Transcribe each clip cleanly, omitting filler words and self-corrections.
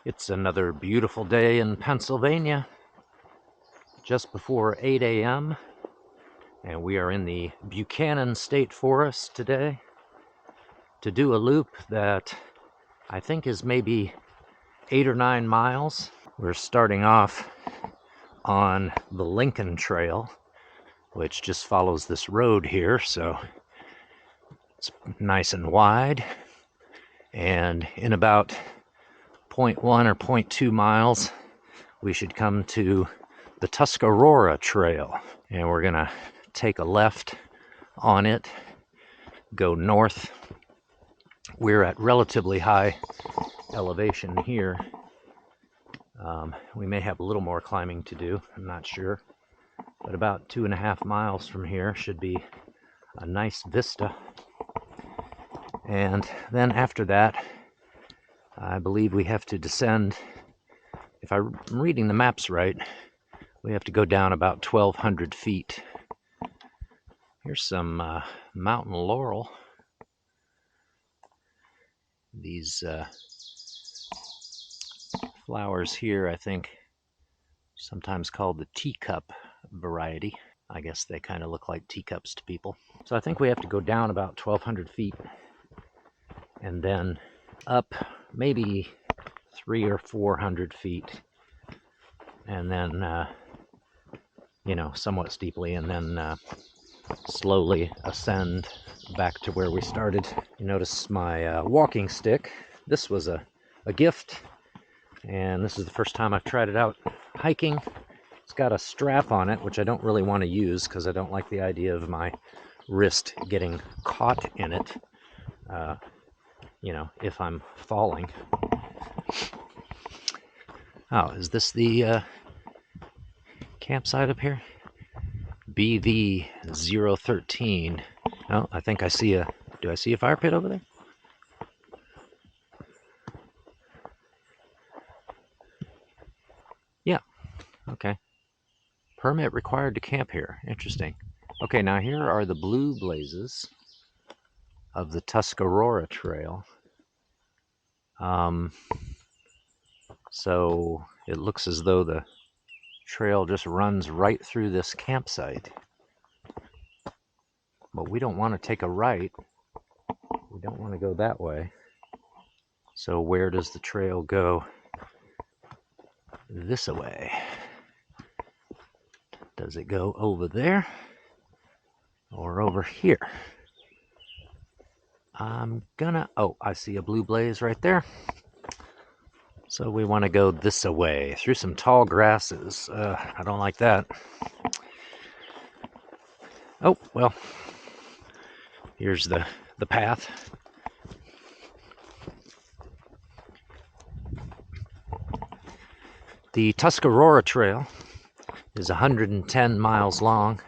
It's another beautiful day in Pennsylvania, just before 8 a.m., and we are in the Buchanan State Forest today to do a loop that I think is maybe 8 or 9 miles. We're starting off on the Lincoln Trail, which just follows this road here, so it's nice and wide. And in about 0.1 or 0.2 miles, we should come to the Tuscarora Trail. And we're gonna take a left on it, go north. We're at relatively high elevation here. We may have a little more climbing to do, I'm not sure. But about 2.5 miles from here should be a nice vista. And then after that, I believe we have to descend, if I'm reading the maps right, we have to go down about 1,200 feet. Here's some mountain laurel. These flowers here, I think, sometimes called the teacup variety. I guess they kind of look like teacups to people. So I think we have to go down about 1,200 feet and then up maybe 300 or 400 feet, and then somewhat steeply, and then slowly ascend back to where we started. You notice my walking stick. This was a gift, and this is the first time I've tried it out hiking. It's got a strap on it, which I don't really want to use because I don't like the idea of my wrist getting caught in it, if I'm falling. Oh, is this the campsite up here? BV013. Oh, I think I see do I see a fire pit over there? Yeah, okay. Permit required to camp here. Interesting. Okay, now here are the blue blazes of the Tuscarora Trail. So it looks as though the trail just runs right through this campsite. But we don't want to take a right. We don't want to go that way. So where does the trail go? This way. Does it go over there or over here? Oh, I see a blue blaze right there. So we want to go this way through some tall grasses. I don't like that. Oh, well, here's the path. The Tuscarora Trail is 110 miles long.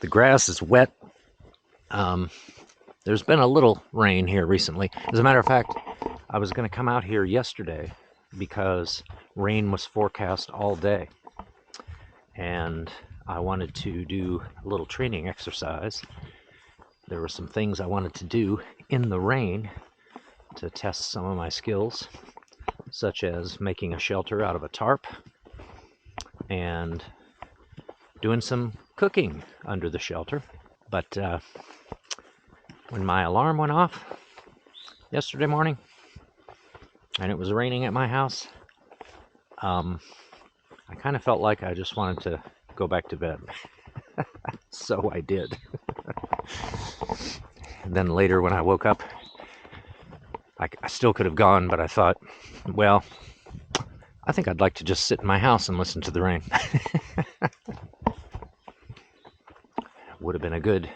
The grass is wet. There's been a little rain here recently. As a matter of fact, I was going to come out here yesterday because rain was forecast all day. And I wanted to do a little training exercise. There were some things I wanted to do in the rain to test some of my skills, such as making a shelter out of a tarp and doing some cooking under the shelter. But when my alarm went off yesterday morning and it was raining at my house, I kind of felt like I just wanted to go back to bed. So I did. And then later when I woke up, I still could have gone, but I thought, well, I think I'd like to just sit in my house and listen to the rain. Would have been a good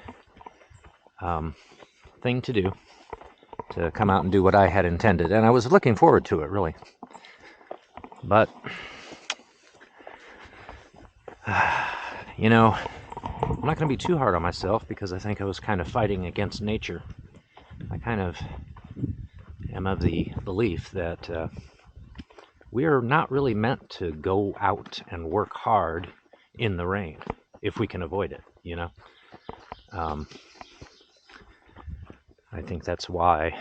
thing to do, to come out and do what I had intended. And I was looking forward to it, really. But, I'm not going to be too hard on myself because I think I was kind of fighting against nature. I kind of am of the belief that we are not really meant to go out and work hard in the rain if we can avoid it, I I think that's why,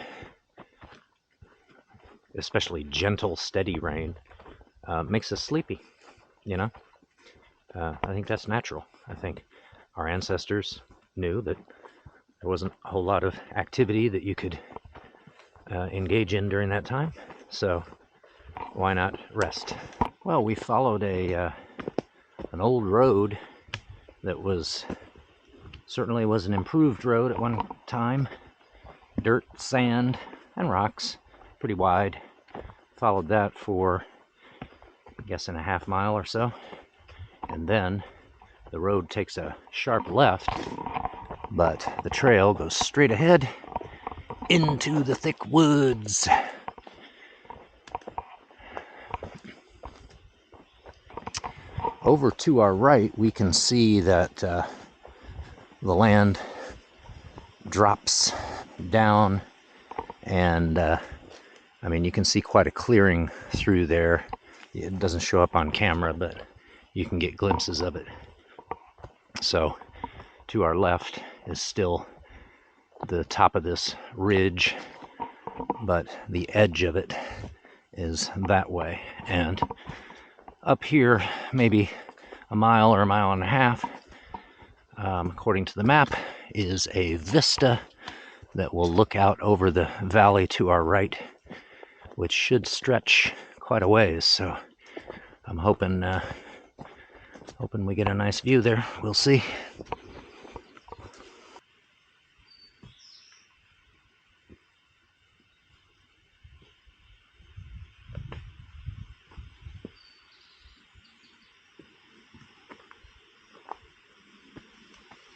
especially gentle, steady rain, makes us sleepy, you know? I think that's natural. I think our ancestors knew that there wasn't a whole lot of activity that you could engage in during that time, so why not rest? Well, we followed an old road that certainly was an improved road at one time. Dirt, sand, and rocks, pretty wide. Followed that for, I'm guessing, a half mile or so, and then the road takes a sharp left, but the trail goes straight ahead into the thick woods. Over to our right, we can see that the land drops down, and I mean, you can see quite a clearing through there. It doesn't show up on camera, but you can get glimpses of it. So to our left is still the top of this ridge, but the edge of it is that way. And up here, maybe a mile or a mile and a half, according to the map, is a vista that will look out over the valley to our right, which should stretch quite a ways. So I'm hoping we get a nice view there. We'll see.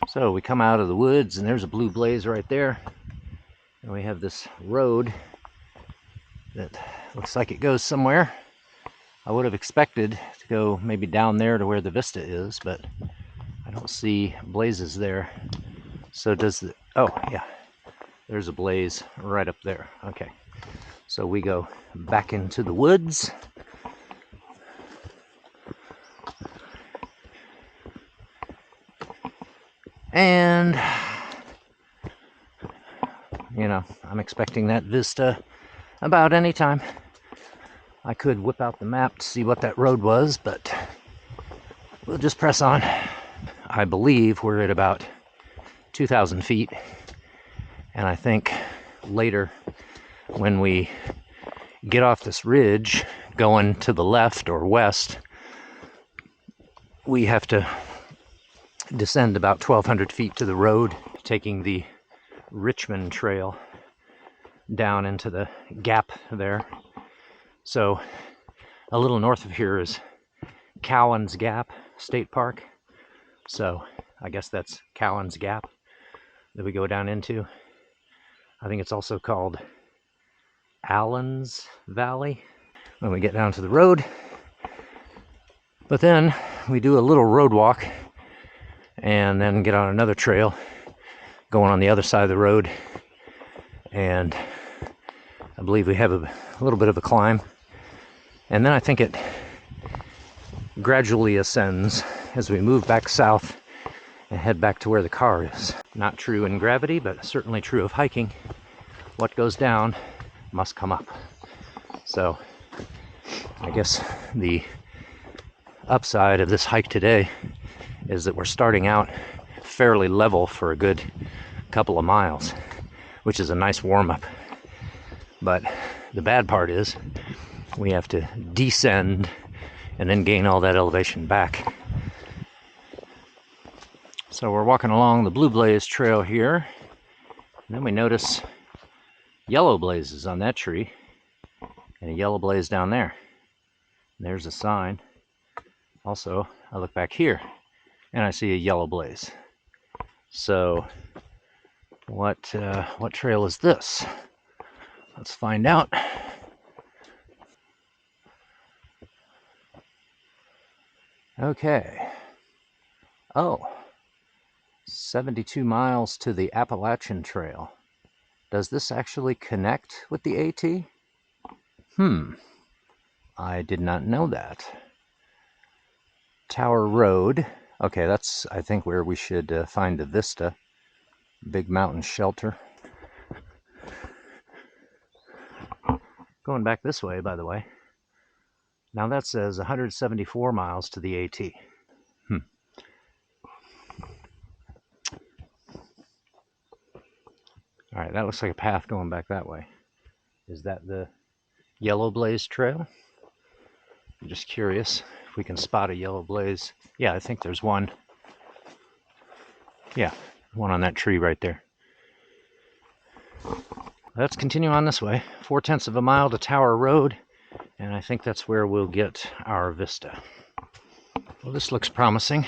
So we come out of the woods, and there's a blue blaze right there. And we have this road that looks like it goes somewhere. I would have expected to go maybe down there to where the vista is, but I don't see blazes there. So does the... Oh, yeah. There's a blaze right up there. Okay. So we go back into the woods. And, you know, I'm expecting that vista about any time. I could whip out the map to see what that road was, but we'll just press on. I believe we're at about 2,000 feet, and I think later when we get off this ridge going to the left or west, we have to descend about 1,200 feet to the road, taking the Richmond Trail down into the gap there. So a little north of here is Cowans Gap State Park. So I guess that's Cowans Gap that we go down into. I think it's also called Allen's Valley when we get down to the road. But then we do a little road walk and then get on another trail going on the other side of the road. And I believe we have a little bit of a climb. And then I think it gradually ascends as we move back south and head back to where the car is. Not true in gravity, but certainly true of hiking. What goes down must come up. So I guess the upside of this hike today is that we're starting out fairly level for a good couple of miles, which is a nice warm-up. But the bad part is we have to descend and then gain all that elevation back. So we're walking along the Blue Blaze Trail here, and then we notice yellow blazes on that tree and a yellow blaze down there. And there's a sign. Also, I look back here and I see a yellow blaze. So what trail is this? Let's find out. Okay. Oh, 72 miles to the Appalachian Trail. Does this actually connect with the AT? I did not know that. Tower Road. Okay, that's, I think, where we should find the Vista. Big Mountain Shelter. Going back this way, by the way. Now that says 174 miles to the AT. All right, that looks like a path going back that way. Is that the Yellow Blaze Trail? I'm just curious if we can spot a yellow blaze. Yeah, I think there's one. Yeah, one on that tree right there. Let's continue on this way. 4/10 of a mile to Tower Road, and I think that's where we'll get our vista. Well, this looks promising.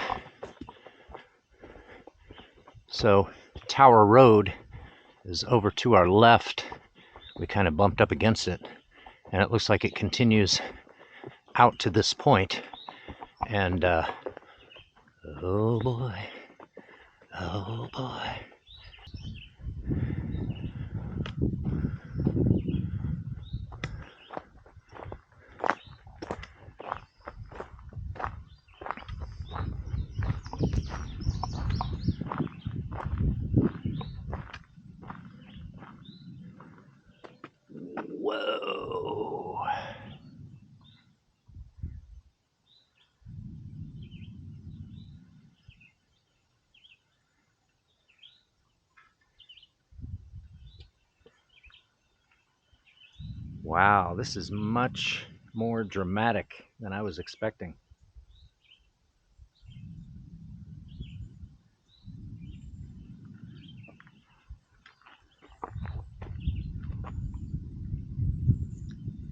So, Tower Road is over to our left. We kind of bumped up against it, and it looks like it continues out to this point. And, oh boy. Oh boy. Whoa. Wow, this is much more dramatic than I was expecting.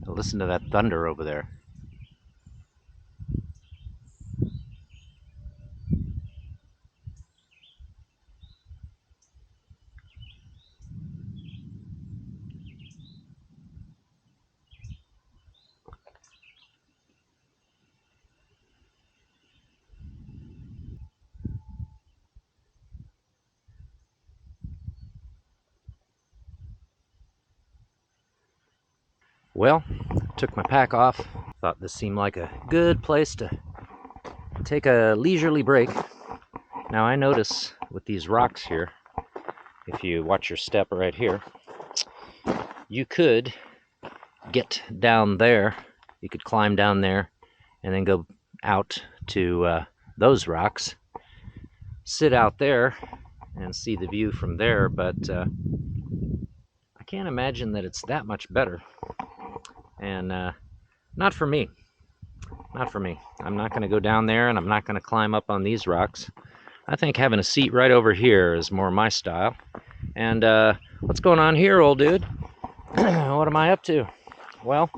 Listen to that thunder over there. Well, took my pack off. Thought this seemed like a good place to take a leisurely break. Now I notice with these rocks here, if you watch your step right here, you could get down there. You could climb down there and then go out to those rocks, sit out there and see the view from there, but I can't imagine that it's that much better. And not for me. Not for me. I'm not going to go down there, and I'm not going to climb up on these rocks. I think having a seat right over here is more my style. And what's going on here, old dude? What am I up to? Well,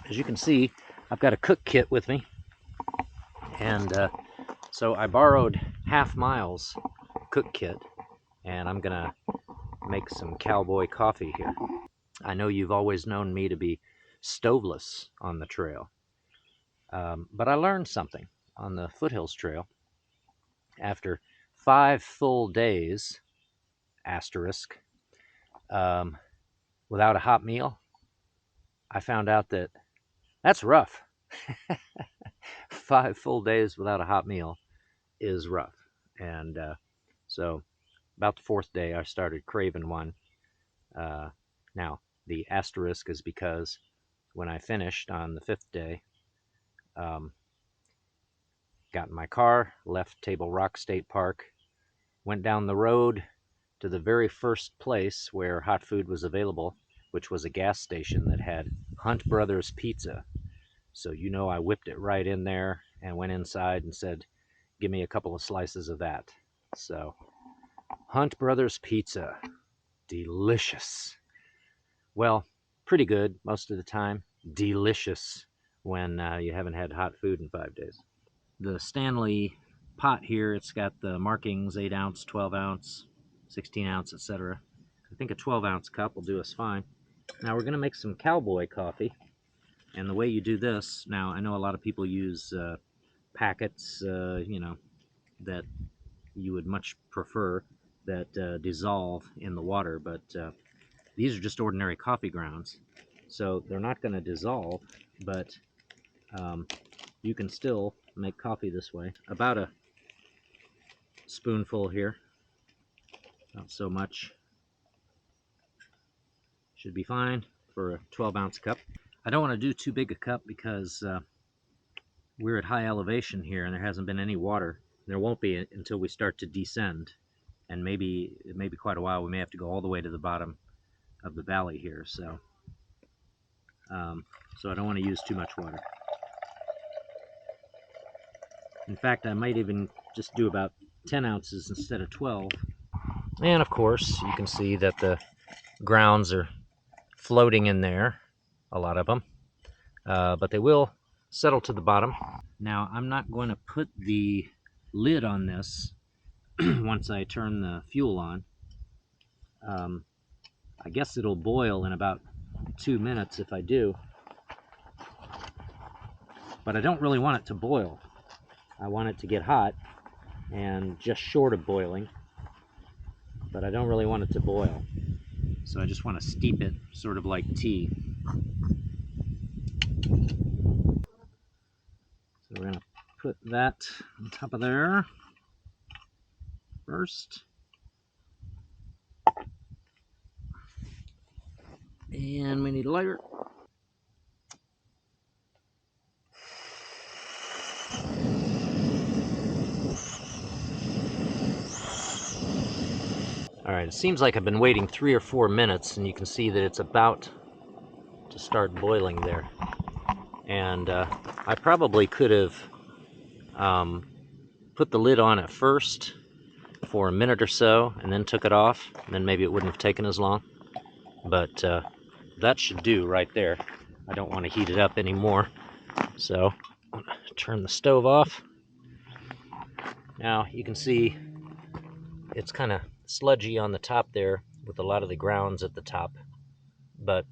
as you can see, I've got a cook kit with me. And so I borrowed Half Mile's cook kit, and I'm going to make some cowboy coffee here. I know you've always known me to be stoveless on the trail. But I learned something on the Foothills Trail. After 5 full days, asterisk, without a hot meal, I found out that that's rough. 5 full days without a hot meal is rough. And so about the 4th day, I started craving one. Now, the asterisk is because when I finished on the 5th day, got in my car, left Table Rock State Park, went down the road to the very first place where hot food was available, which was a gas station that had Hunt Brothers Pizza. So you know I whipped it right in there and went inside and said, give me a couple of slices of that. So Hunt Brothers Pizza, delicious. Well, pretty good most of the time. Delicious when you haven't had hot food in 5 days. The Stanley pot here, it's got the markings 8 ounce, 12 ounce, 16 ounce, etc. I think a 12 ounce cup will do us fine. Now we're going to make some cowboy coffee. And the way you do this, now I know a lot of people use packets, that you would much prefer that dissolve in the water, but these are just ordinary coffee grounds. So they're not going to dissolve, but you can still make coffee this way. About a spoonful here. Not so much. Should be fine. for a 12-ounce cup. I don't want to do too big a cup because we're at high elevation here and there hasn't been any water. There won't be until we start to descend, and maybe quite a while. We may have to go all the way to the bottom of the valley here, so I don't want to use too much water. In fact, I might even just do about 10 ounces instead of 12. And of course, you can see that the grounds are floating in there, a lot of them, but they will settle to the bottom. Now, I'm not going to put the lid on this once I turn the fuel on. I guess it'll boil in about 2 minutes if I do, but I don't really want it to boil. I want it to get hot and just short of boiling, but I don't really want it to boil. So I just want to steep it, sort of like tea. So we're going to put that on top of there first. And we need a lighter. All right, it seems like I've been waiting 3 or 4 minutes, and you can see that it's about to start boiling there. And I probably could have put the lid on at first for a minute or so, and then took it off, and then maybe it wouldn't have taken as long. But that should do right there. I don't want to heat it up anymore, so I'm gonna turn the stove off. Now you can see it's kind of sludgy on the top there with a lot of the grounds at the top, but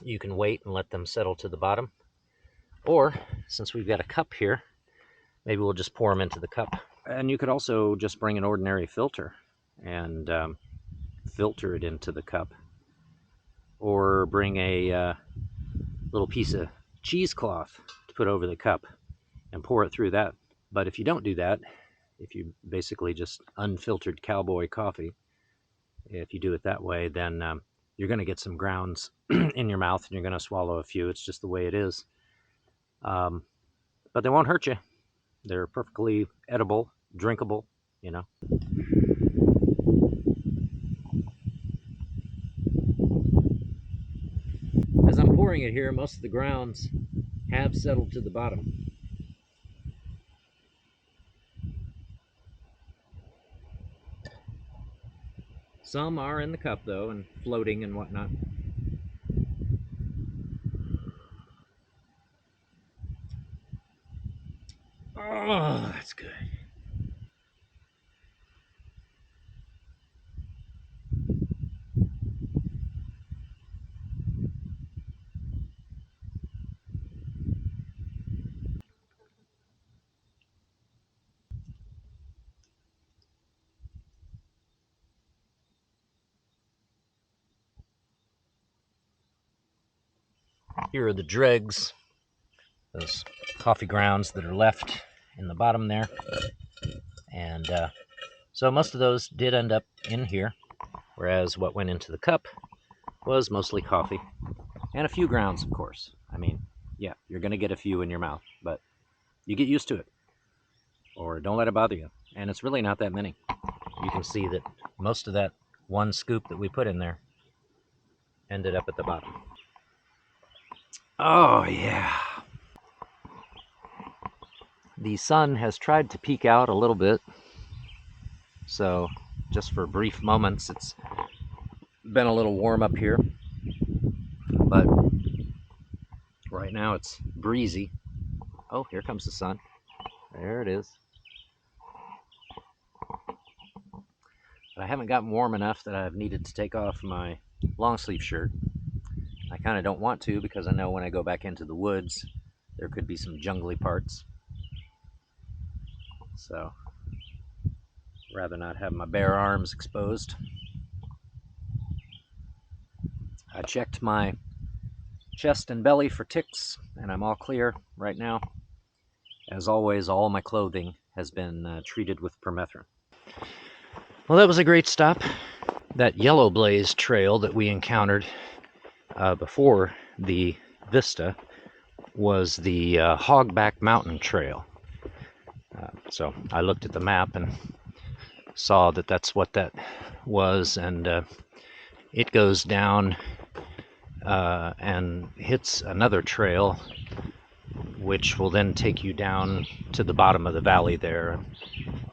you can wait and let them settle to the bottom. Or, since we've got a cup here, maybe we'll just pour them into the cup. And you could also just bring an ordinary filter and filter it into the cup. Or bring a little piece of cheesecloth to put over the cup and pour it through that. But if you don't do that, if you basically just unfiltered cowboy coffee, if you do it that way, then you're going to get some grounds in your mouth and you're going to swallow a few. It's just the way it is. But they won't hurt you. They're perfectly edible, drinkable, you know. As I'm pouring it here, most of the grounds have settled to the bottom. Some are in the cup, though, and floating and whatnot. Oh, that's good. Here are the dregs, those coffee grounds that are left in the bottom there. And so most of those did end up in here, whereas what went into the cup was mostly coffee. And a few grounds, of course. I mean, yeah, you're going to get a few in your mouth, but you get used to it. Or don't let it bother you. And it's really not that many. You can see that most of that one scoop that we put in there ended up at the bottom. Oh, yeah. The sun has tried to peek out a little bit. So, just for brief moments, it's been a little warm up here. But right now it's breezy. Oh, here comes the sun. There it is. But I haven't gotten warm enough that I've needed to take off my long sleeve shirt. I kind of don't want to because I know when I go back into the woods, there could be some jungly parts. So, rather not have my bare arms exposed. I checked my chest and belly for ticks, and I'm all clear right now. As always, all my clothing has been treated with permethrin. Well, that was a great stop. That Yellow Blaze trail that we encountered before the Vista was the Hogback Mountain Trail. So I looked at the map and saw that that's what that was, and it goes down and hits another trail, which will then take you down to the bottom of the valley there,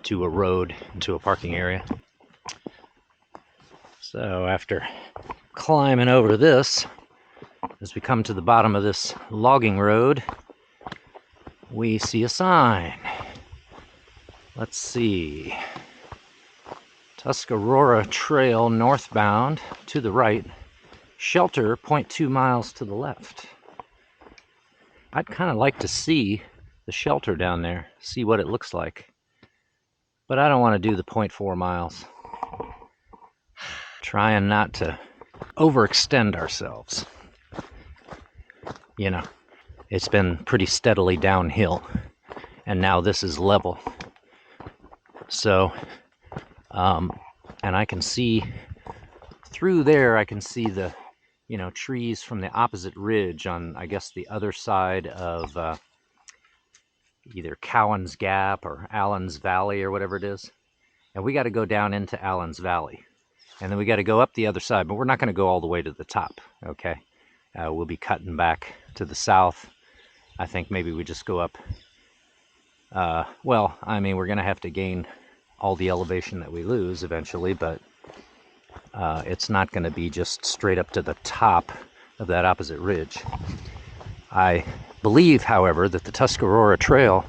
to a road, to a parking area. So after climbing over this, as we come to the bottom of this logging road, we see a sign. Let's see. Tuscarora Trail northbound to the right. Shelter 0.2 miles to the left. I'd kind of like to see the shelter down there, see what it looks like. But I don't want to do the 0.4 miles. Trying not to overextend ourselves. You know, it's been pretty steadily downhill, and now this is level. So, and I can see through there, I can see the, trees from the opposite ridge on, I guess, the other side of either Cowans Gap or Allen's Valley or whatever it is. And we got to go down into Allen's Valley. And then we got to go up the other side, but we're not going to go all the way to the top, okay? We'll be cutting back to the south. I think maybe we just go up. Well, I mean, we're going to have to gain all the elevation that we lose eventually, but it's not going to be just straight up to the top of that opposite ridge. I believe, however, that the Tuscarora Trail,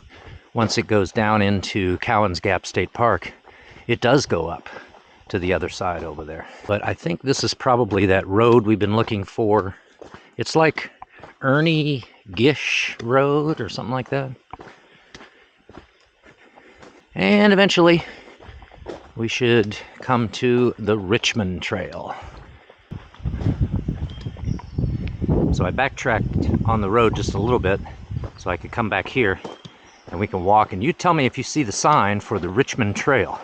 once it goes down into Cowans Gap State Park, it does go up to the other side over there. But I think this is probably that road we've been looking for. It's like Ernie Gish Road or something like that. And eventually we should come to the Richmond Trail. So I backtracked on the road just a little bit so I could come back here and we can walk. And you tell me if you see the sign for the Richmond Trail.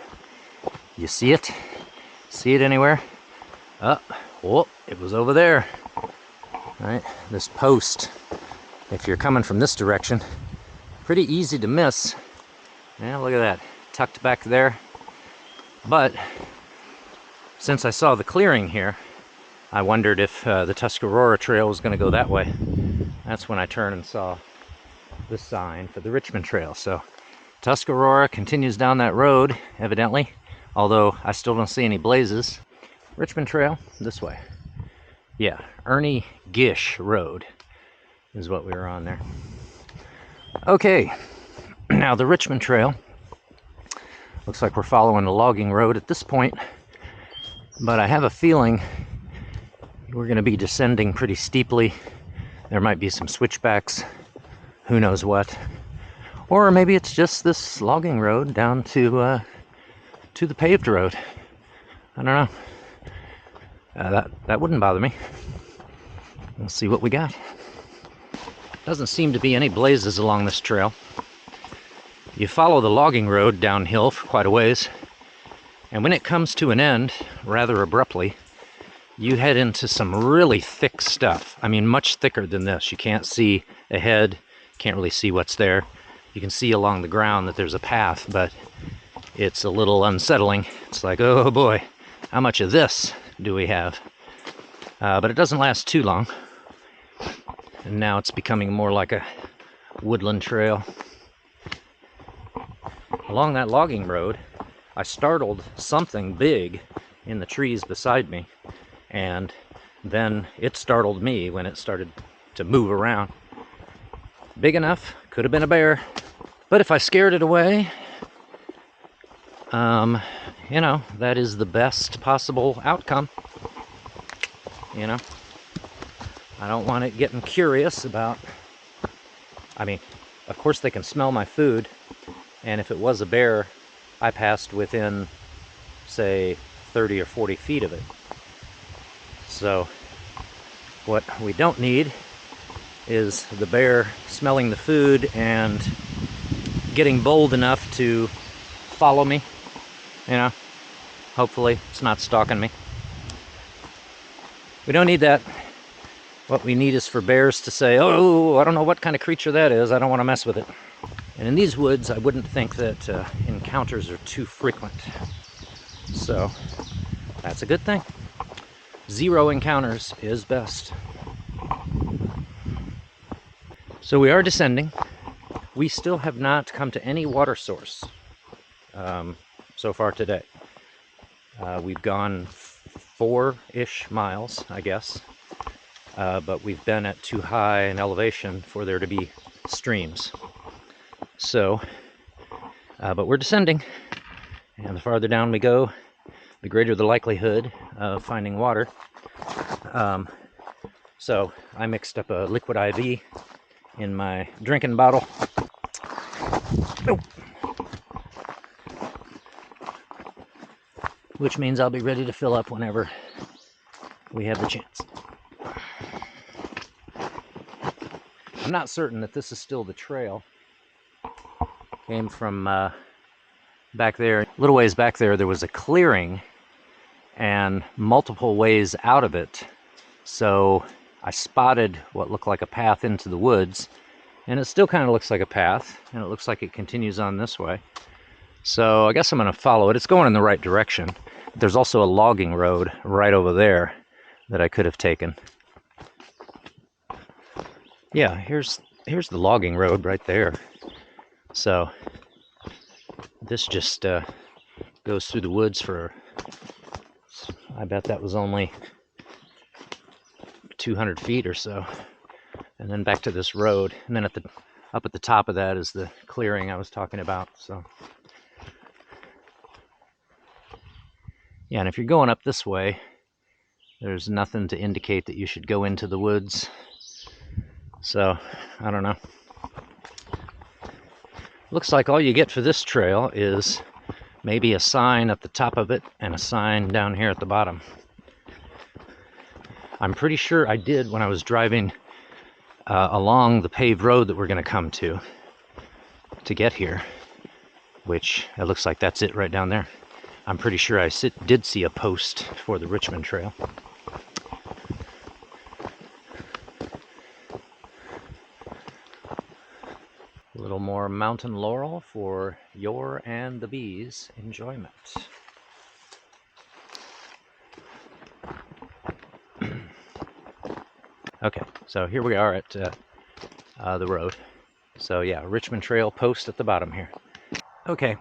You see it? See it anywhere? Oh, it was over there. All right, this post, if you're coming from this direction, pretty easy to miss. Yeah, look at that, tucked back there. But since I saw the clearing here, I wondered if the Tuscarora Trail was going to go that way. That's when I turned and saw the sign for the Richmond Trail. So Tuscarora continues down that road, evidently, although I still don't see any blazes. Richmond Trail, this way. Yeah, Ernie Gish Road is what we were on there. Okay, now the Richmond Trail. Looks like we're following a logging road at this point, but I have a feeling we're going to be descending pretty steeply. There might be some switchbacks, who knows what. Or maybe it's just this logging road down to the paved road. I don't know. That wouldn't bother me. We'll see what we got. Doesn't seem to be any blazes along this trail. You follow the logging road downhill for quite a ways, and when it comes to an end, rather abruptly, you head into some really thick stuff. I mean, much thicker than this. You can't see ahead, can't really see what's there. You can see along the ground that there's a path, but it's a little unsettling. It's like, oh boy, how much of this do we have? But it doesn't last too long. And now it's becoming more like a woodland trail. Along that logging road, I startled something big in the trees beside me, and then it startled me when it started to move around. Big enough, could have been a bear, but if I scared it away, that is the best possible outcome. I don't want it getting curious about, of course they can smell my food, and if it was a bear, I passed within, say, 30 or 40 feet of it. So what we don't need is the bear smelling the food and getting bold enough to follow me. Hopefully it's not stalking me. We don't need that. What we need is for bears to say, oh, I don't know what kind of creature that is, I don't want to mess with it. And in these woods, I wouldn't think that encounters are too frequent. So that's a good thing. 0 encounters is best. So we are descending. We still have not come to any water source so far today. We've gone 4-ish miles, I guess, but we've been at too high an elevation for there to be streams. So, but we're descending, and the farther down we go, the greater the likelihood of finding water. So I mixed up a liquid IV in my drinking bottle. Oh. Which means I'll be ready to fill up whenever we have the chance. I'm not certain that this is still the trail. Came from back there, a little ways back there, there was a clearing and multiple ways out of it. So I spotted what looked like a path into the woods, and it still kind of looks like a path, and it looks like it continues on this way. So I guess I'm going to follow it. It's going in the right direction. There's also a logging road right over there that I could have taken. Yeah, here's the logging road right there. So this just goes through the woods for, I bet that was only 200 feet or so, and then back to this road, and then up at the top of that is the clearing I was talking about. So yeah, and if you're going up this way, there's nothing to indicate that you should go into the woods. So I don't know. Looks like all you get for this trail is maybe a sign at the top of it and a sign down here at the bottom. I'm pretty sure I did when I was driving along the paved road that we're going to come to get here, which it looks like that's it right down there. I'm pretty sure I did see a post for the Richmond Trail. A little more mountain laurel for your and the bees' enjoyment. Okay, so here we are at the road. So yeah, Richmond Trail post at the bottom here. Okay,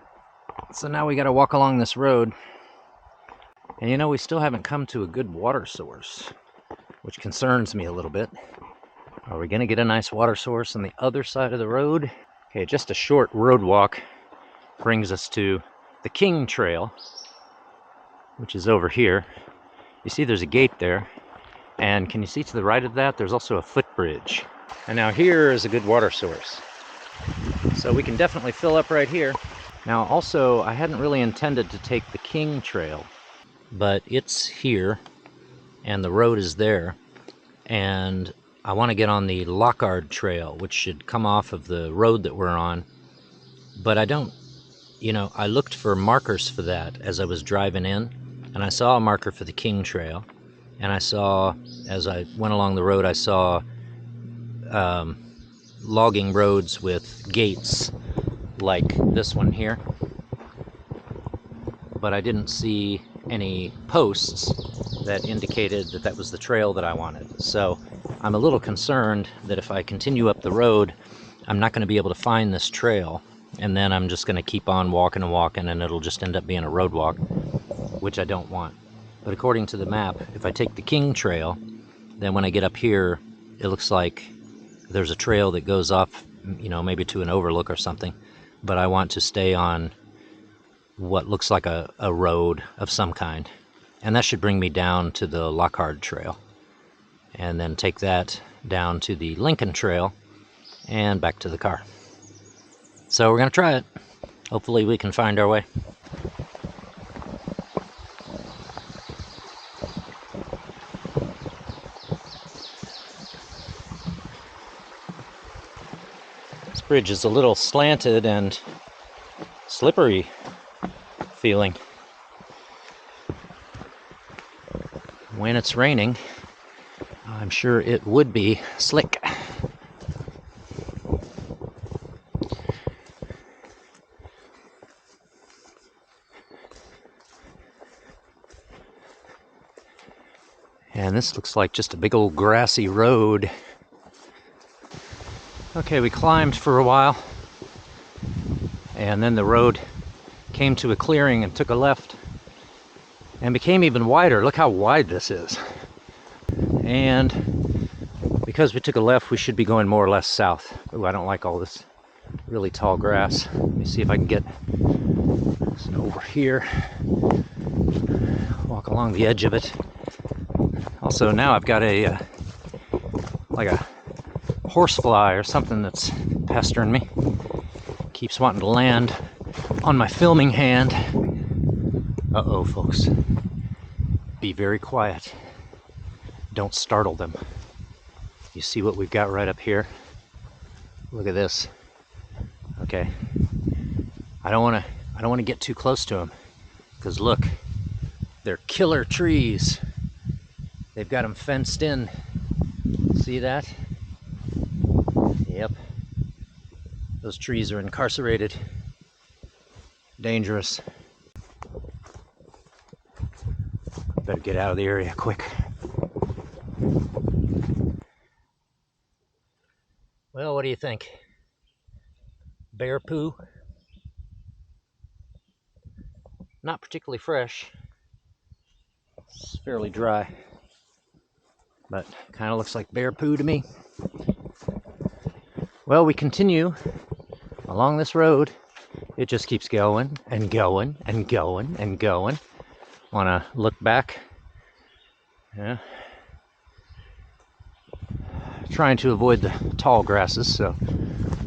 so now we got to walk along this road. And you know, we still haven't come to a good water source, which concerns me a little bit. Are we going to get a nice water source on the other side of the road? Okay, just a short road walk brings us to the King Trail, which is over here. You see there's a gate there. And can you see to the right of that, there's also a footbridge. And now here is a good water source. So we can definitely fill up right here. Now also, I hadn't really intended to take the King Trail, but it's here, and the road is there. And I want to get on the Lockard Trail, which should come off of the road that we're on. But I don't, you know, I looked for markers for that as I was driving in, and I saw a marker for the King Trail. And I saw, as I went along the road, I saw logging roads with gates like this one here. But I didn't see any posts that indicated that that was the trail that I wanted. So I'm a little concerned that if I continue up the road, I'm not going to be able to find this trail. And then I'm just going to keep on walking and walking, and it'll just end up being a road walk, which I don't want. But according to the map, if I take the King Trail, then when I get up here, it looks like there's a trail that goes off, you know, maybe to an overlook or something. But I want to stay on what looks like a road of some kind. And that should bring me down to the Lockard Trail. And then take that down to the Lincoln Trail and back to the car. So we're going to try it. Hopefully we can find our way. This bridge is a little slanted and slippery feeling. When it's raining, I'm I'm sure it would be slick. And this looks like just a big old grassy road. Okay, we climbed for a while, and then the road came to a clearing and took a left and became even wider. Look how wide this is. And because we took a left, we should be going more or less south. Ooh, I don't like all this really tall grass. Let me see if I can get this over here. Walk along the edge of it. Also, now I've got a like a horsefly or something that's pestering me. Keeps wanting to land on my filming hand. Uh-oh, folks. Be very quiet. Don't startle them. You see what we've got right up here? Look at this. Okay. I don't want to get too close to them, because look, they're killer trees. They've got them fenced in. See that? Yep. Those trees are incarcerated. Dangerous. Better get out of the area quick. Well, what do you think? Bear poo? Not particularly fresh. It's fairly dry, but kind of looks like bear poo to me. Well, we continue along this road. It just keeps going and going and going and going. Want to look back? Yeah. Trying to avoid the tall grasses, so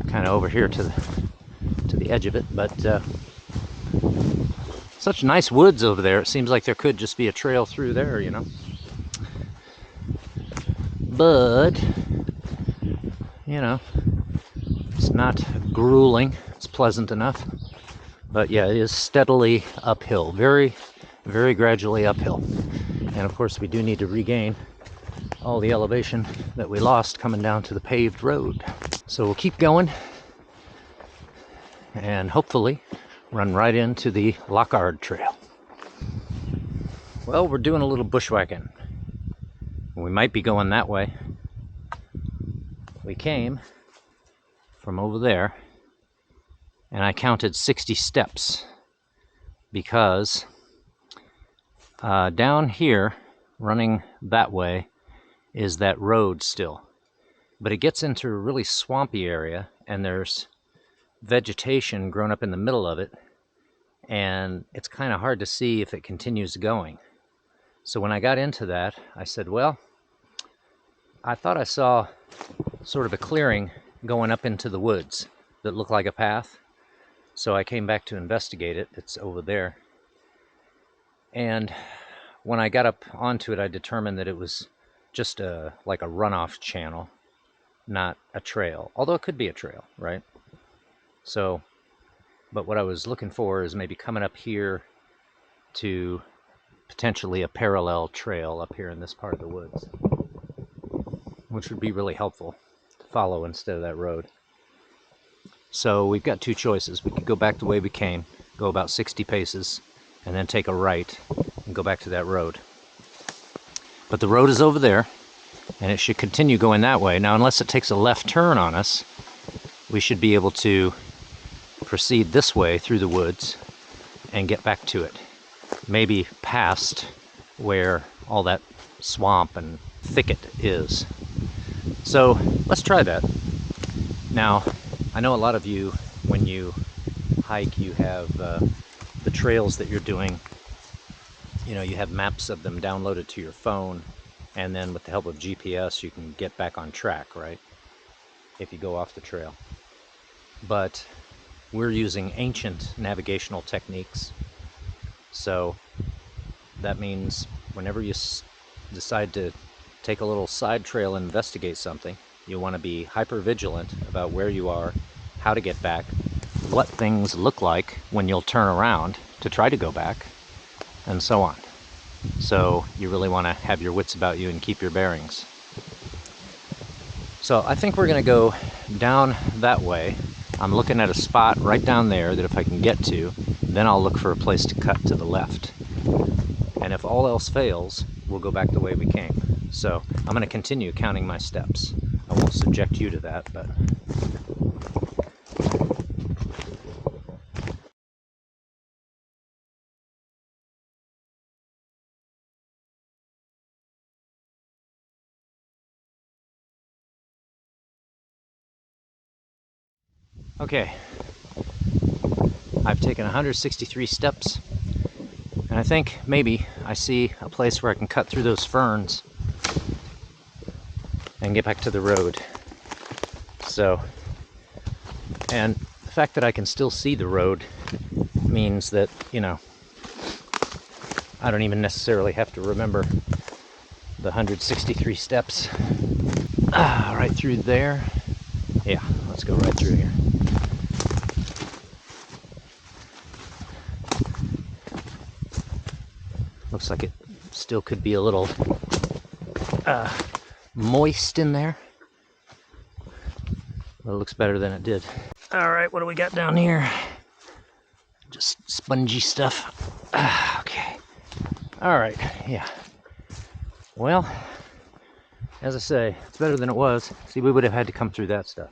kind of over here to the edge of it. But such nice woods over there. It seems like there could just be a trail through there, you know. But you know, it's not grueling. It's pleasant enough. But yeah, it is steadily uphill, very, very gradually uphill. And of course, we do need to regain all the elevation that we lost coming down to the paved road. So we'll keep going and hopefully run right into the Lockard Trail. Well, we're doing a little bushwhacking. We might be going that way. We came from over there, and I counted 60 steps because down here, running that way, is that road still. But it gets into a really swampy area, and there's vegetation grown up in the middle of it, and it's kind of hard to see if it continues going. So when I got into that, I said, well, I thought I saw sort of a clearing going up into the woods that looked like a path. So I came back to investigate it. It's over there. And when I got up onto it, I determined that it was just like a runoff channel, not a trail. Although it could be a trail, right? So, but what I was looking for is maybe coming up here to potentially a parallel trail up here in this part of the woods, which would be really helpful to follow instead of that road. So we've got two choices. We could go back the way we came, go about 60 paces, and then take a right and go back to that road. But the road is over there, and it should continue going that way. Now, unless it takes a left turn on us, we should be able to proceed this way through the woods and get back to it. Maybe past where all that swamp and thicket is. So let's try that. Now, I know a lot of you, when you hike, you have the trails that you're doing. You know, you have maps of them downloaded to your phone, and then with the help of GPS, you can get back on track, right? If you go off the trail. But we're using ancient navigational techniques. So that means whenever you decide to take a little side trail and investigate something, you want to be hyper vigilant about where you are, how to get back, what things look like when you'll turn around to try to go back, and so on. So you really want to have your wits about you and keep your bearings. So I think we're going to go down that way. I'm looking at a spot right down there that if I can get to, then I'll look for a place to cut to the left. And if all else fails, we'll go back the way we came. So I'm going to continue counting my steps. I won't subject you to that, but... Okay, I've taken 163 steps, and I think maybe I see a place where I can cut through those ferns and get back to the road. So, and the fact that I can still see the road means that, you know, I don't even necessarily have to remember the 163 steps. Right through there. Yeah, let's go right through here. Looks like it still could be a little moist in there. But it looks better than it did. All right, what do we got down here? Just spongy stuff. Okay. All right, yeah. Well, as I say, it's better than it was. See, we would have had to come through that stuff.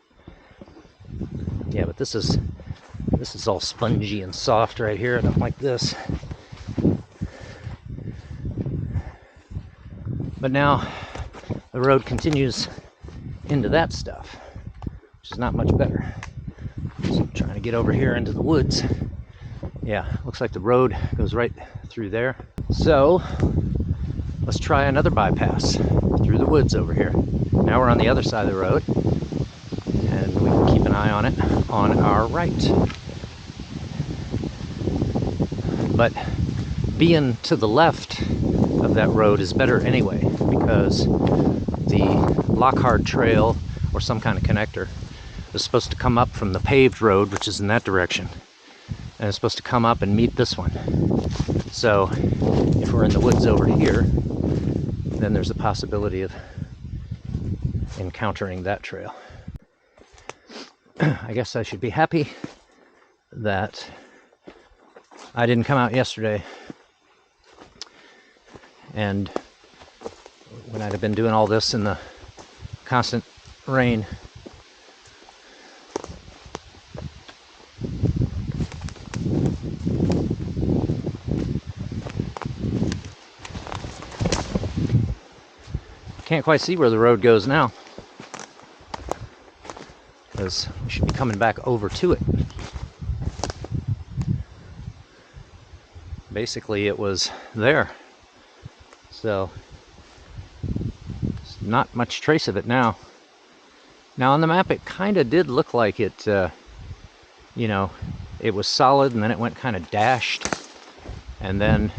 Yeah, but this is all spongy and soft right here. I don't like this. But now the road continues into that stuff, which is not much better. So I'm trying to get over here into the woods. Yeah, looks like the road goes right through there. So let's try another bypass through the woods over here. Now we're on the other side of the road, and we can keep an eye on it on our right. But being to the left of that road is better anyway, because the Lockard Trail, or some kind of connector, is supposed to come up from the paved road, which is in that direction, and it's supposed to come up and meet this one. So if we're in the woods over here, then there's a possibility of encountering that trail. I guess I should be happy that I didn't come out yesterday, and when I'd have been doing all this in the constant rain. Can't quite see where the road goes now, because we should be coming back over to it. Basically, it was there, so there's not much trace of it now. Now on the map, it kind of did look like it, you know, it was solid, and then it went kind of dashed, and then,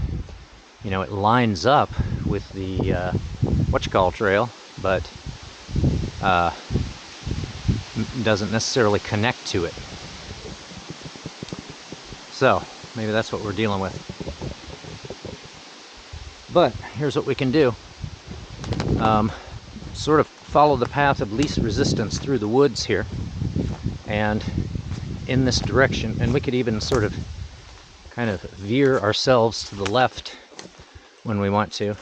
you know, it lines up with the whatchamacallit trail, but doesn't necessarily connect to it. So maybe that's what we're dealing with. But here's what we can do. Sort of follow the path of least resistance through the woods here, and in this direction, and we could even sort of kind of veer ourselves to the left when we want to.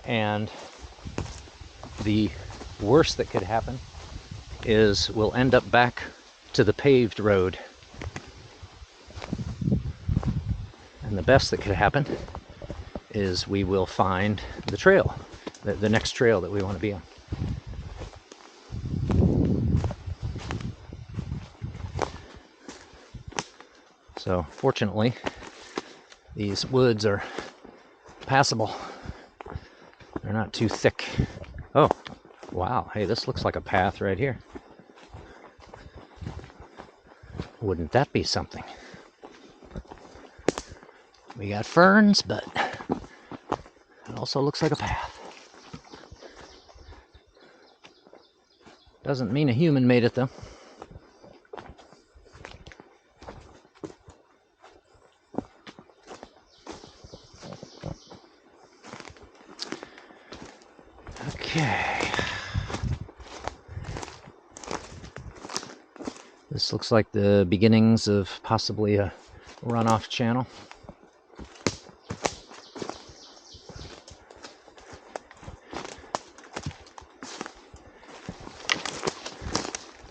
And the worst that could happen is we'll end up back to the paved road. And the best that could happen is we will find the trail, the next trail that we want to be on. So fortunately, these woods are passable. They're not too thick. Oh, wow. Hey, this looks like a path right here. Wouldn't that be something? We got ferns, but it also looks like a path. Doesn't mean a human made it, though. Okay. This looks like the beginnings of possibly a runoff channel.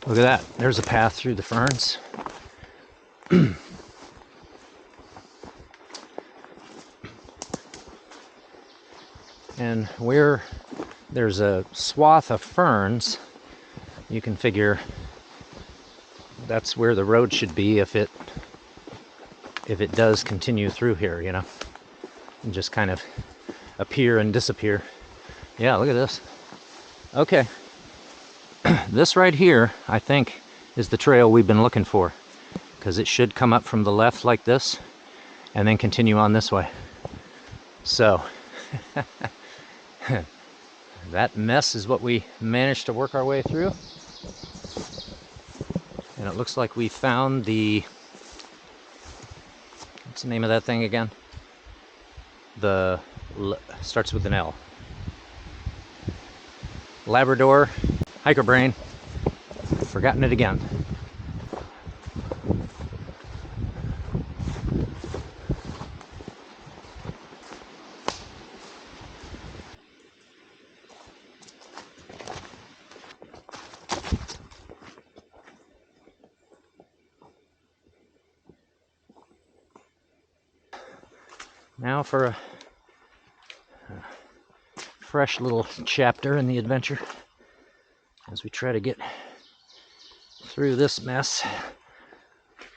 Look at that. There's a path through the ferns. And where there's a swath of ferns, you can figure that's where the road should be if it does continue through here, you know, and just kind of appear and disappear. Yeah, look at this. Okay. This right here, I think, is the trail we've been looking for, because it should come up from the left like this and then continue on this way. So that mess is what we managed to work our way through. And it looks like we found the, what's the name of that thing again? The, starts with an L. Labrador hiker brain. Forgotten it again. Now for a fresh little chapter in the adventure as we try to get through this mess.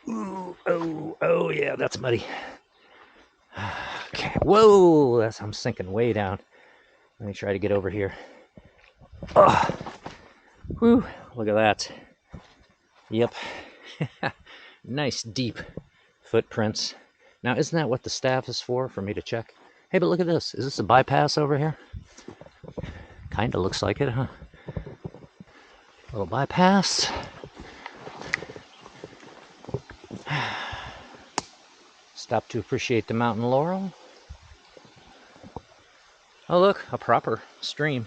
Ooh, oh yeah, that's muddy. Okay, whoa, I'm sinking way down. Let me try to get over here. Oh, whew, look at that. Yep, nice deep footprints. Now, isn't that what the staff is for me to check? Hey, but look at this. Is this a bypass over here? Kind of looks like it, huh? Little bypass. Stop to appreciate the mountain laurel. Oh, look, a proper stream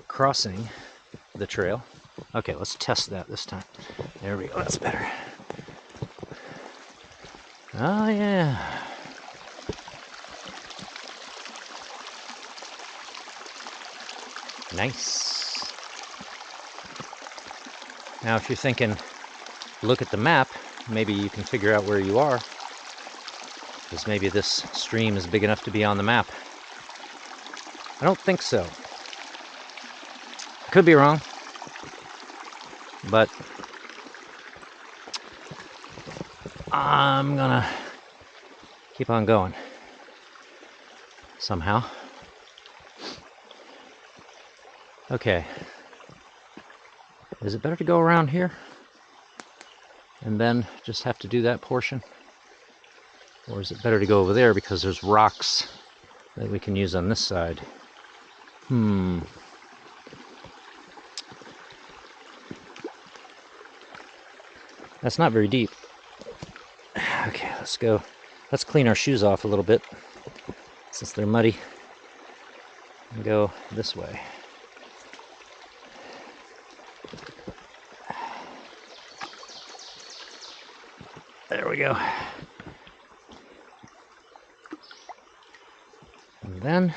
crossing the trail. Okay, let's test that this time. There we go, that's better. Oh, yeah. Nice. Now, if you're thinking, look at the map, maybe you can figure out where you are. Because maybe this stream is big enough to be on the map. I don't think so. Could be wrong. But I'm gonna keep on going somehow. Okay. Is it better to go around here and then just have to do that portion? Or is it better to go over there because there's rocks that we can use on this side? That's not very deep. Okay, let's go. Let's clean our shoes off a little bit since they're muddy and go this way. There we go. And then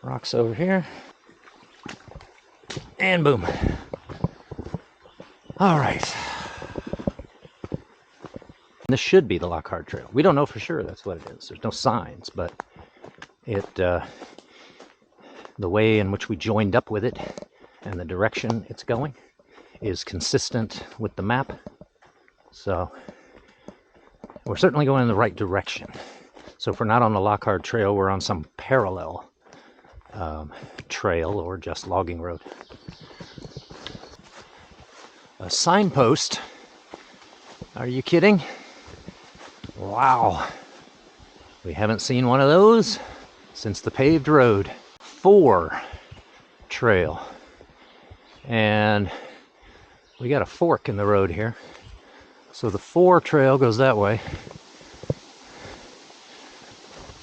rocks over here. And boom. All right. This should be the Lockard Trail. We don't know for sure that's what it is. There's no signs, but the way in which we joined up with it and the direction it's going is consistent with the map. So we're certainly going in the right direction. So if we're not on the Lockard Trail, we're on some parallel trail or just logging road. A signpost? Are you kidding? Wow. We haven't seen one of those since the paved road. 4 trail. And we got a fork in the road here. So the 4 trail goes that way.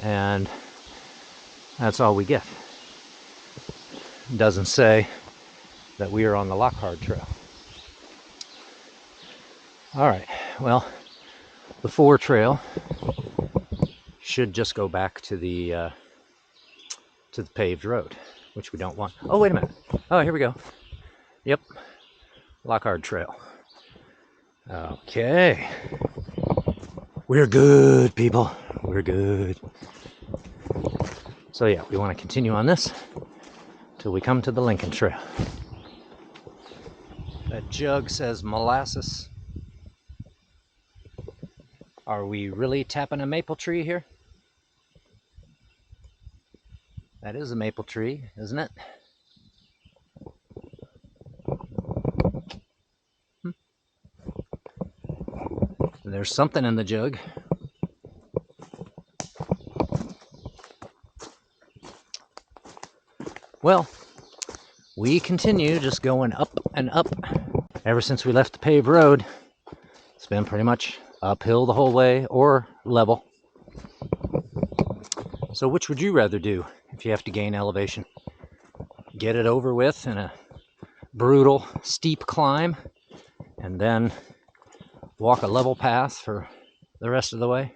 And that's all we get. It doesn't say that we are on the Lockard Trail. All right, well, the 4 trail should just go back to the paved road, which we don't want. Oh, wait a minute. Oh, here we go. Yep, Lockard Trail. Okay. We're good, people. We're good. So yeah, we want to continue on this till we come to the Lincoln Trail. That jug says molasses. Are we really tapping a maple tree here? That is a maple tree, isn't it? There's something in the jug. Well, we continue just going up and up. Ever since we left the paved road, it's been pretty much uphill the whole way or level. So which would you rather do if you have to gain elevation? Get it over with in a brutal, steep climb and then walk a level path for the rest of the way?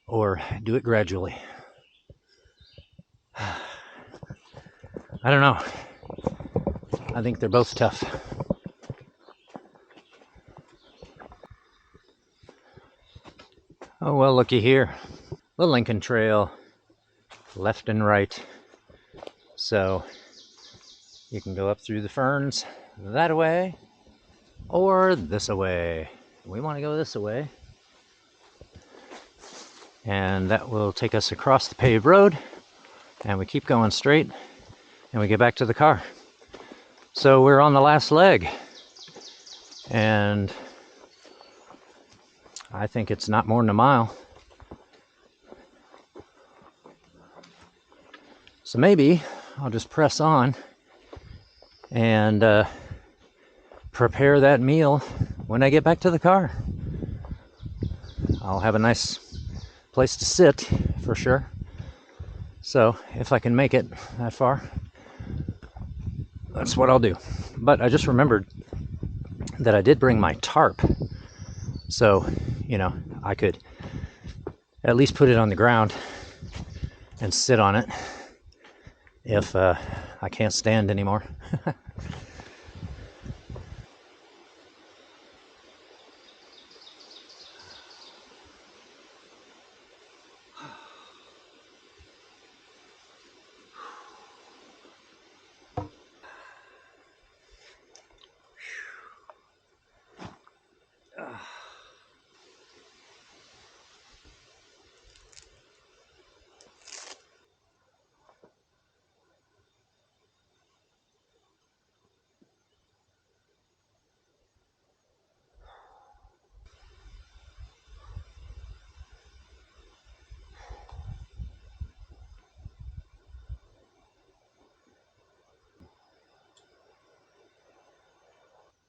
Or do it gradually? I don't know. I think they're both tough. Oh, well, looky here. The Lincoln Trail, left and right. So you can go up through the ferns that way or this way. We want to go this way. And that will take us across the paved road. And we keep going straight and we get back to the car. So we're on the last leg. And I think it's not more than a mile. So maybe I'll just press on and prepare that meal when I get back to the car. I'll have a nice place to sit for sure. So if I can make it that far, that's what I'll do. But I just remembered that I did bring my tarp. So, you know, I could at least put it on the ground and sit on it if I can't stand anymore.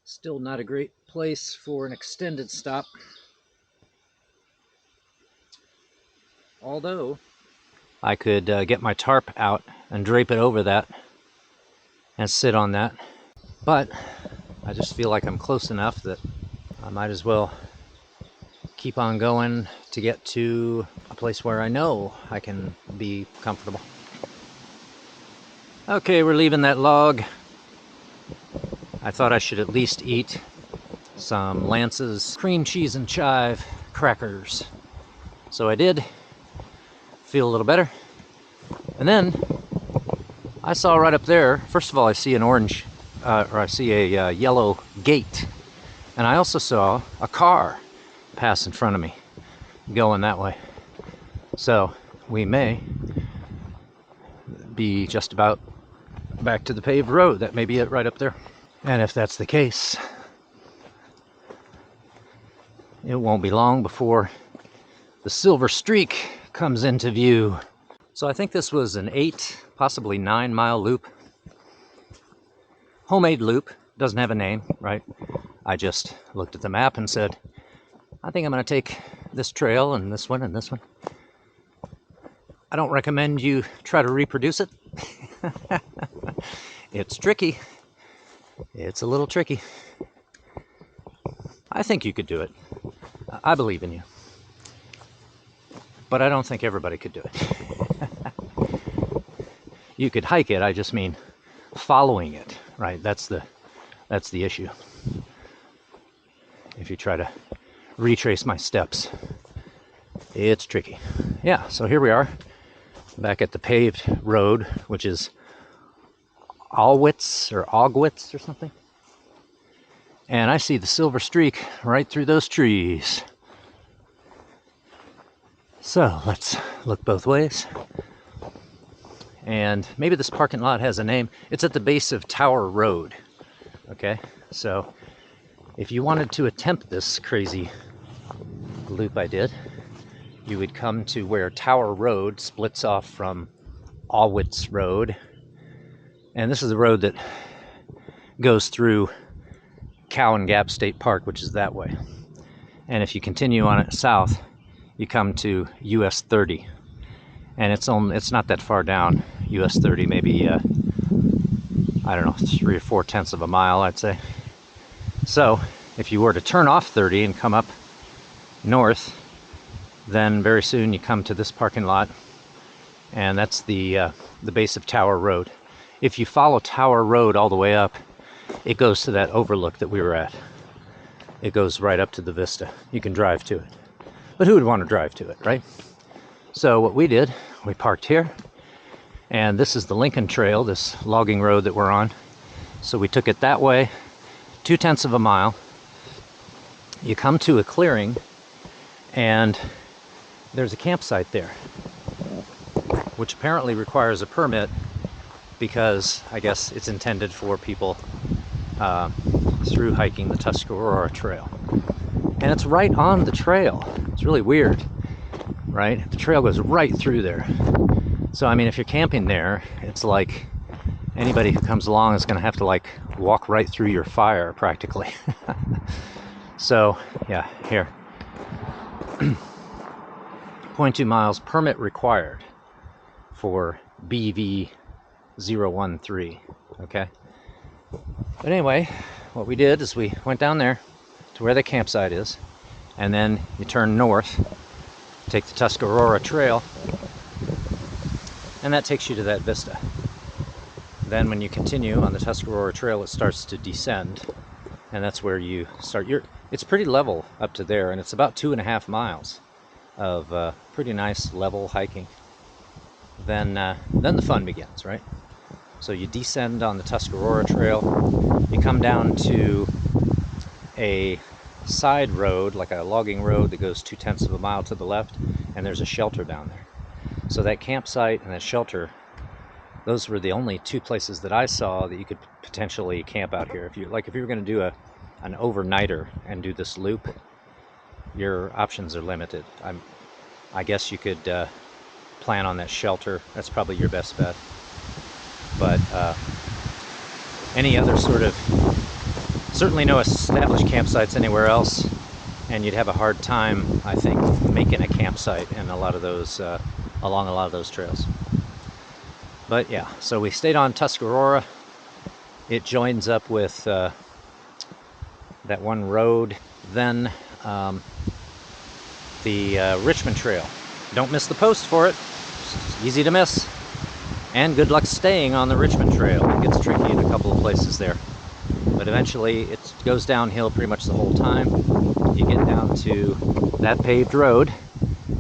Still not a great place for an extended stop. Although I could get my tarp out and drape it over that and sit on that. But I just feel like I'm close enough that I might as well keep on going to get to a place where I know I can be comfortable. Okay, we're leaving that log. I thought I should at least eat some Lance's cream cheese and chive crackers. So I did. Feel a little better. And then I saw right up there, first of all, I see an orange, or I see a yellow gate. And I also saw a car pass in front of me going that way. So we may be just about back to the paved road. That may be it right up there. And if that's the case, it won't be long before the Silver Streak comes into view. So I think this was an 8, possibly 9-mile loop. Homemade loop, doesn't have a name, right? I just looked at the map and said, I think I'm going to take this trail and this one and this one. I don't recommend you try to reproduce it. It's tricky. It's a little tricky. I think you could do it. I believe in you. But I don't think everybody could do it. You could hike it, I just mean following it, right? That's the issue. If you try to retrace my steps, it's tricky. Yeah, so here we are, back at the paved road, which is Aughwicks or something. And I see the silver streak right through those trees. So let's look both ways. And maybe this parking lot has a name. It's at the base of Tower Road. Okay, so if you wanted to attempt this crazy loop I did, you would come to where Tower Road splits off from Aughwick Road. And this is the road that goes through Cowans Gap State Park, which is that way. And if you continue on it south, you come to US 30. And it's not that far down, US 30, maybe, I don't know, 3 or 4/10 of a mile, I'd say. So if you were to turn off 30 and come up north, then very soon you come to this parking lot, and that's the base of Tower Road. If you follow Tower Road all the way up, it goes to that overlook that we were at. It goes right up to the vista. You can drive to it. But who would want to drive to it, right? So what we did, we parked here, and this is the Lincoln Trail, this logging road that we're on. So we took it that way, 2/10 of a mile. You come to a clearing, and there's a campsite there, which apparently requires a permit because I guess it's intended for people through hiking the Tuscarora Trail. And it's right on the trail. It's really weird, right? The trail goes right through there. So, I mean, if you're camping there, it's like anybody who comes along is going to have to, like, walk right through your fire, practically. So, yeah, here. 0.2 miles, permit required for BV013, okay? But anyway, what we did is we went down there to where the campsite is, and then you turn north, take the Tuscarora Trail, and that takes you to that vista. Then when you continue on the Tuscarora Trail, it starts to descend, and that's where you start. It's pretty level up to there, and it's about 2.5 miles of pretty nice level hiking. Then the fun begins, right? So you descend on the Tuscarora Trail, you come down to a side road, like a logging road that goes 2/10 of a mile to the left, and there's a shelter down there. So that campsite and that shelter, those were the only two places that I saw that you could potentially camp out here. If you were going to do an overnighter and do this loop, your options are limited. I guess you could plan on that shelter. That's probably your best bet. But any other sort of, certainly no established campsites anywhere else, and you'd have a hard time, I think, making a campsite in a lot of those along a lot of those trails. But yeah, so we stayed on Tuscarora. It joins up with that one road. Then the Richmond Trail. Don't miss the post for it. It's easy to miss. And good luck staying on the Richmond Trail. It gets tricky in a couple of places there. But eventually it goes downhill pretty much the whole time. You get down to that paved road,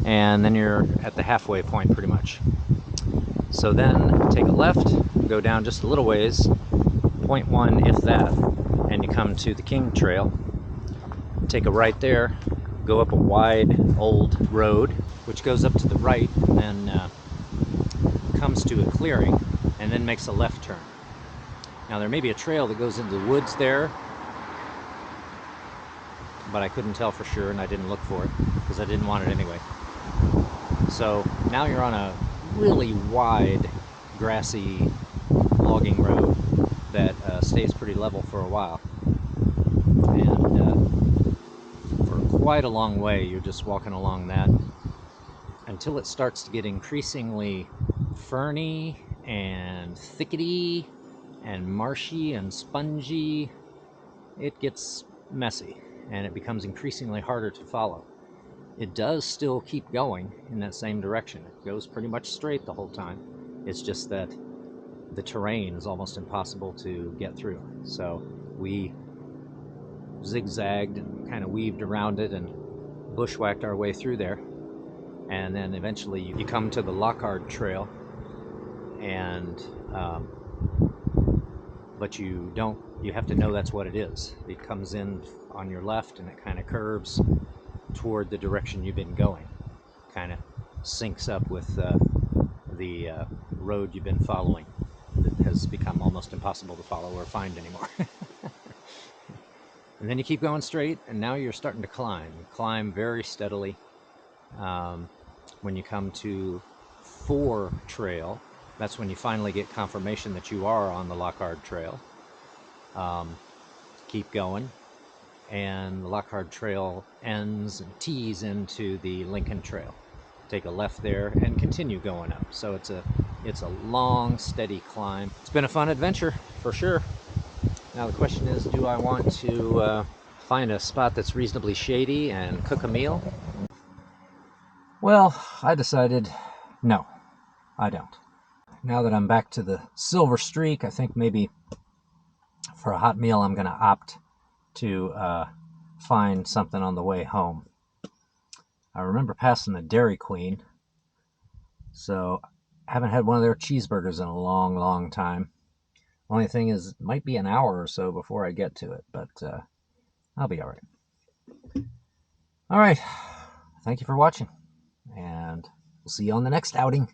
and then you're at the halfway point pretty much. So then take a left, go down just a little ways, 0.1 if that, and you come to the King Trail. Take a right there, go up a wide old road, which goes up to the right, and then comes to a clearing, and then makes a left turn. Now there may be a trail that goes into the woods there, but I couldn't tell for sure, and I didn't look for it because I didn't want it anyway. So now you're on a really wide grassy logging road that stays pretty level for a while, and for quite a long way you're just walking along that until it starts to get increasingly ferny and thickety and marshy and spongy. It gets messy. and it becomes increasingly harder to follow. It does still keep going in that same direction. It goes pretty much straight the whole time. It's just that the terrain is almost impossible to get through. So we zigzagged and kind of weaved around it and bushwhacked our way through there. And then eventually you come to the Lockard Trail, and but you have to know that's what it is. It comes in on your left and it kind of curves toward the direction you've been going. Kind of syncs up with the road you've been following that has become almost impossible to follow or find anymore. And then you keep going straight, and now you're starting to climb. You climb very steadily. When you come to 4 Trail, that's when you finally get confirmation that you are on the Lockard Trail. Keep going, and the Lockard Trail ends and tees into the Lincoln Trail. Take a left there and continue going up. So it's a long, steady climb. It's been a fun adventure for sure. Now the question is, do I want to find a spot that's reasonably shady and cook a meal? Well, I decided no, I don't. Now that I'm back to the Silver Streak, I think maybe for a hot meal I'm going to opt to find something on the way home. I remember passing the Dairy Queen, so I haven't had one of their cheeseburgers in a long, long time. Only thing is, it might be an hour or so before I get to it, but I'll be all right. All right, thank you for watching, and we'll see you on the next outing.